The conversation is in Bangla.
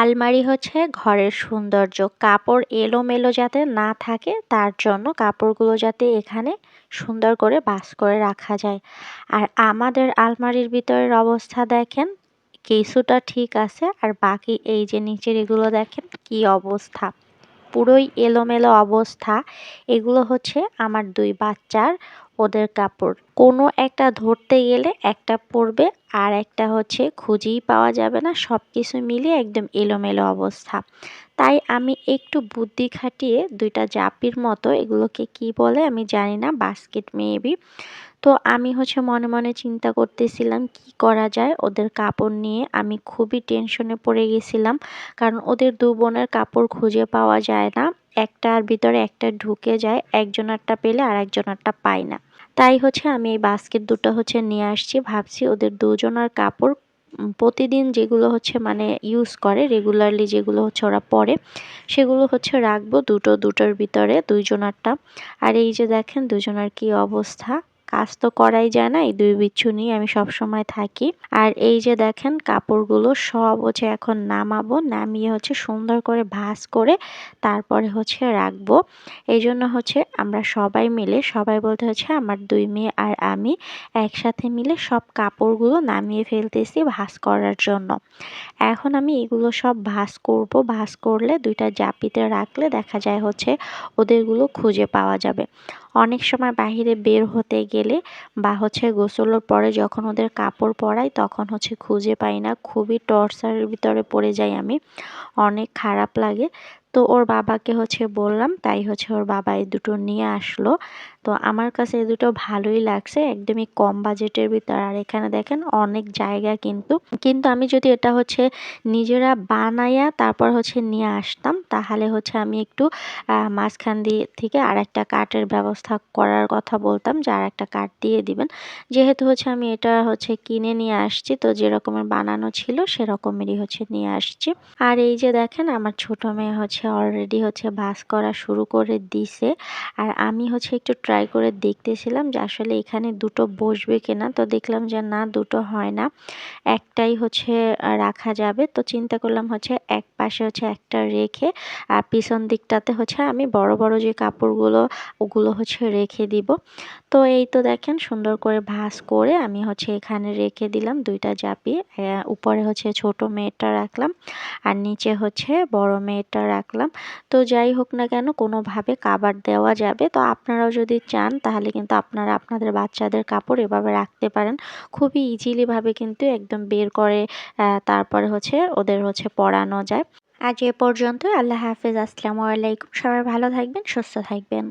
আলমারি হচ্ছে ঘরের সৌন্দর্য। কাপড় এলোমেলো যাতে না থাকে তার জন্য কাপড়গুলো যাতে এখানে সুন্দর করে ভাঁজ করে রাখা যায়। আর আমাদের আলমারির ভিতরের অবস্থা দেখেন, কিছুটা ঠিক আছে আর বাকি এই যে নিচের এগুলো দেখেন কি অবস্থা, পুরোই এলোমেলো অবস্থা। এগুলো হচ্ছে আমার ২ বাচ্চার, ওদের কাপড়। কোনো একটা ধরতে গেলে একটা পড়বে আর একটা হচ্ছে খুঁজেই পাওয়া যাবে না। সবকিছু মিলিয়ে একদম এলোমেলো অবস্থা। তাই আমি একটু বুদ্ধি খাটিয়ে ২টা জাপির মতো, এগুলোকে কি বলে আমি জানি না, বাস্কেট মেবি। তো আমি হচ্ছে মনে মনে চিন্তা করতেছিলাম কি করা যায় ওদের কাপড় নিয়ে। আমি খুবই টেনশনে পড়ে গেছিলাম, কারণ ওদের ২ বোনের কাপড় খুঁজে পাওয়া যায় না। একটার ভিতরে একটা ঢুকে যায়, একজনেরটা পেলে আর একজনেরটা পাই না। তাই হচ্ছে আমি এই বাস্কেট দুটো হচ্ছে নিয়ে আসছি। ভাবছি ওদের দুজনের কাপড় প্রতিদিন যেগুলো হচ্ছে মানে ইউজ করে, রেগুলারলি যেগুলো হচ্ছে ওরা পরে, সেগুলো হচ্ছে রাখবো দুটোর ভিতরে দুইজনারটা। আর এই যে দেখেন দুজনের কি অবস্থা, কাজ তো করাই যায় না, এই ২ বিচ্ছু নিয়ে আমি সবসময় থাকি। আর এই যে দেখেন কাপড়গুলো সব হচ্ছে এখন নামাবো, নামিয়ে হচ্ছে সুন্দর করে ভাঁজ করে তারপরে হচ্ছে রাখবো। এই জন্য হচ্ছে আমরা সবাই মিলে, সবাই বলতে হচ্ছে আমার ২ মেয়ে আর আমি একসাথে মিলে সব কাপড়গুলো নামিয়ে ফেলতেছি ভাঁজ করার জন্য। এখন আমি এগুলো সব ভাঁজ করব। ভাঁজ করলে ২টা জাপিতে রাখলে দেখা যায় হচ্ছে ওদেরগুলো খুঁজে পাওয়া যাবে। অনেক সময় বাহিরে বের হতে গেলে বা হচ্ছে গোসলের পরে যখন ওদের কাপড় পরাই তখন হচ্ছে খুঁজে পাই না, খুবই টর্চারের ভিতরে পড়ে যাই আমি, অনেক খারাপ লাগে। তো ওর বাবাকে হচ্ছে বললাম, তাই হচ্ছে ওর বাবা এই দুটো নিয়ে আসলো। তো আমার কাছে এই দুটো ভালোই লাগছে, একদমই কম বাজেটের ভিতর। আর এখানে দেখেন অনেক জায়গা, কিন্তু কিন্তু আমি যদি এটা হচ্ছে নিজেরা বানাইয়া তারপর হচ্ছে নিয়ে আসতাম, তাহলে হচ্ছে আমি একটু মাঝখান থেকে আরেকটা কাঠের ব্যবস্থা করার কথা বলতাম, যে আরেকটা কাঠ দিয়ে দিবেন। যেহেতু হচ্ছে আমি এটা হচ্ছে কিনে নিয়ে আসছি, তো যেরকমের বানানো ছিল সেরকমেরই হচ্ছে নিয়ে আসছি। আর এই যে দেখেন আমার ছোট মেয়ে হচ্ছে অলরেডি হচ্ছে ভাঁজ করা শুরু করে দিছে। আর আমি হচ্ছে একটু ট্রাই করে দেখতেছিলাম যে আসলে এখানে দুটো বসবে কিনা। তো দেখলাম যে না, দুটো হয় না, একটাই হচ্ছে রাখা যাবে। তো চিন্তা করলাম হচ্ছে এক পাশে হচ্ছে একটা রেখে আর পিছন দিকটাতে হচ্ছে আমি বড় বড় যে কাপড়গুলো ওগুলো হচ্ছে রেখে দিব। তো এই তো দেখেন সুন্দর করে ভাঁজ করে আমি হচ্ছে এখানে রেখে দিলাম ২টা জাপি। উপরে হচ্ছে ছোট মেয়েটা রাখলাম আর নিচে হচ্ছে বড় মেয়েটা রাখলাম। তো যাই হোক না কেন, কোনোভাবে কাভার দেওয়া যাবে। তো আপনারাও যদি চান তাহলে কিন্তু আপনারা আপনাদের বাচ্চাদের কাপড় এভাবে রাখতে পারেন। খুবই ইজিলি ভাবে কিন্তু একদম বের করে তারপরে হচ্ছে ওদের হচ্ছে পরানো যায়। আজ এ পর্যন্ত। আল্লাহ হাফেজ, আসসালামু আলাইকুম। সবাই ভালো থাকবেন, সুস্থ থাকবেন।